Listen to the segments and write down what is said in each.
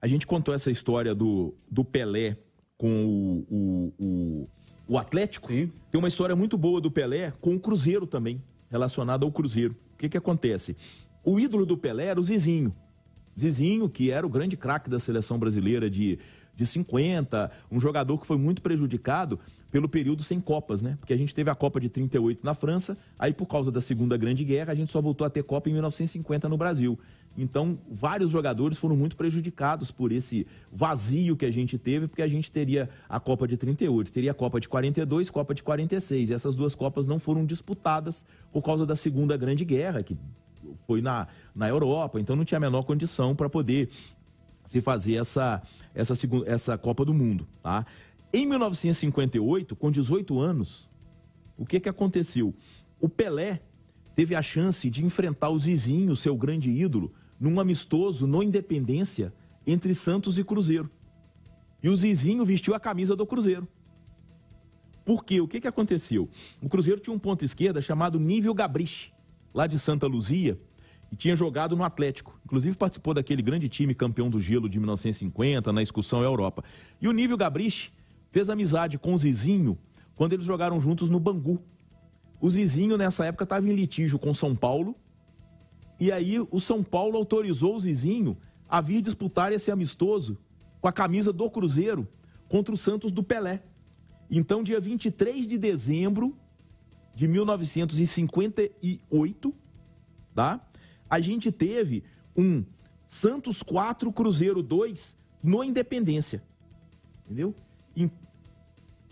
A gente contou essa história do Pelé com o Atlético. Sim. Tem uma história muito boa do Pelé com o Cruzeiro também, relacionada ao Cruzeiro. O que acontece? O ídolo do Pelé era o Zizinho. Zizinho, que era o grande craque da seleção brasileira de 50, um jogador que foi muito prejudicado pelo período sem Copas, né? Porque a gente teve a Copa de 38 na França, aí por causa da Segunda Grande Guerra, a gente só voltou a ter Copa em 1950 no Brasil. Então, vários jogadores foram muito prejudicados por esse vazio que a gente teve, porque a gente teria a Copa de 38, teria a Copa de 42, Copa de 46. E essas duas Copas não foram disputadas por causa da Segunda Grande Guerra, que foi na Europa, então não tinha a menor condição para poder se fazer essa Copa do Mundo, tá? Em 1958, com 18 anos, o que aconteceu? O Pelé teve a chance de enfrentar o Zizinho, seu grande ídolo, num amistoso no Independência entre Santos e Cruzeiro. E o Zizinho vestiu a camisa do Cruzeiro. Por quê? O que aconteceu? O Cruzeiro tinha um ponta esquerda chamado Nível Gabriche, lá de Santa Luzia, e tinha jogado no Atlético. Inclusive participou daquele grande time campeão do gelo de 1950, na excursão à Europa. E o Nível Gabriche fez amizade com o Zizinho quando eles jogaram juntos no Bangu. O Zizinho, nessa época, estava em litígio com São Paulo, e aí o São Paulo autorizou o Zizinho a vir disputar esse amistoso com a camisa do Cruzeiro contra o Santos do Pelé. Então, dia 23 de dezembro de 1958, tá? A gente teve um Santos 4, Cruzeiro 2 no Independência, entendeu?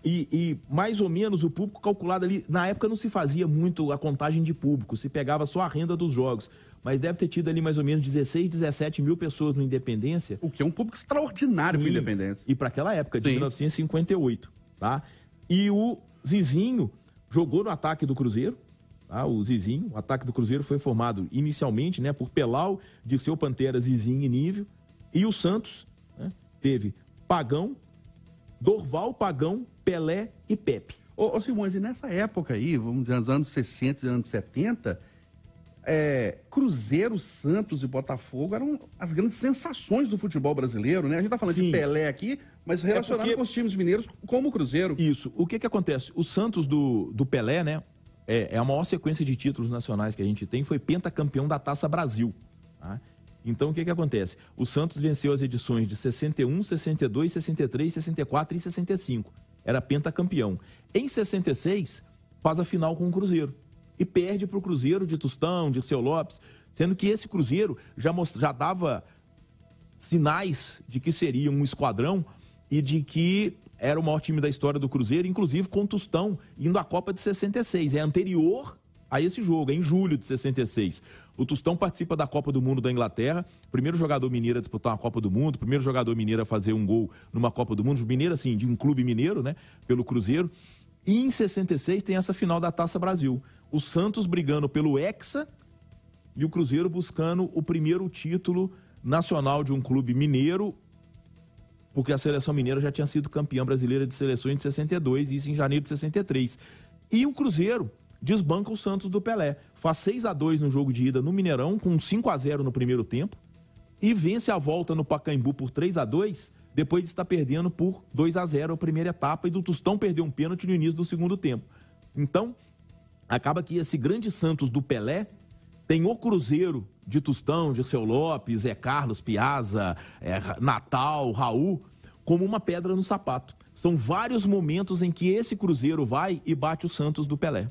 E mais ou menos o público calculado ali, na época não se fazia muito a contagem de público, se pegava só a renda dos jogos, mas deve ter tido ali mais ou menos 16, 17 mil pessoas no Independência. O que é um público extraordinário para Independência. E para aquela época, de Sim. 1958, tá? E o Zizinho jogou no ataque do Cruzeiro, tá? O Zizinho, o ataque do Cruzeiro foi formado inicialmente, né, por Pelau, Dirceu Pantera, Zizinho e Nível, e o Santos, né, teve Pagão, Dorval, Pagão, Pelé e Pepe. Ô Simões, e nessa época aí, vamos dizer, nos anos 60 e anos 70, Cruzeiro, Santos e Botafogo eram as grandes sensações do futebol brasileiro, né? A gente tá falando Sim. de Pelé aqui, mas relacionado com os times mineiros como o Cruzeiro. Isso. O que acontece? O Santos do Pelé, né, é a maior sequência de títulos nacionais que a gente tem, foi pentacampeão da Taça Brasil, tá? Então, o que acontece? O Santos venceu as edições de 61, 62, 63, 64 e 65. Era pentacampeão. Em 66, faz a final com o Cruzeiro. E perde para o Cruzeiro de Tostão, de Dirceu Lopes, sendo que esse Cruzeiro já dava sinais de que seria um esquadrão e de que era o maior time da história do Cruzeiro, inclusive com o Tostão indo à Copa de 66. É anterior a esse jogo, é em julho de 66. O Tostão participa da Copa do Mundo da Inglaterra, primeiro jogador mineiro a disputar uma Copa do Mundo, primeiro jogador mineiro a fazer um gol numa Copa do Mundo, mineiro assim, de um clube mineiro, né, pelo Cruzeiro. E em 66 tem essa final da Taça Brasil. O Santos brigando pelo Hexa e o Cruzeiro buscando o primeiro título nacional de um clube mineiro, porque a seleção mineira já tinha sido campeã brasileira de seleções de 62, isso em janeiro de 63. E o Cruzeiro desbanca o Santos do Pelé. Faz 6-2 no jogo de ida no Mineirão, com 5-0 no primeiro tempo, e vence a volta no Pacaembu por 3-2, depois de estar perdendo por 2-0 a primeira etapa, e do Tostão perdeu um pênalti no início do segundo tempo. Então, acaba que esse grande Santos do Pelé tem o Cruzeiro de Tostão, Dirceu Lopes, Zé Carlos, Piazza, Natal, Raul, como uma pedra no sapato. São vários momentos em que esse Cruzeiro vai e bate o Santos do Pelé.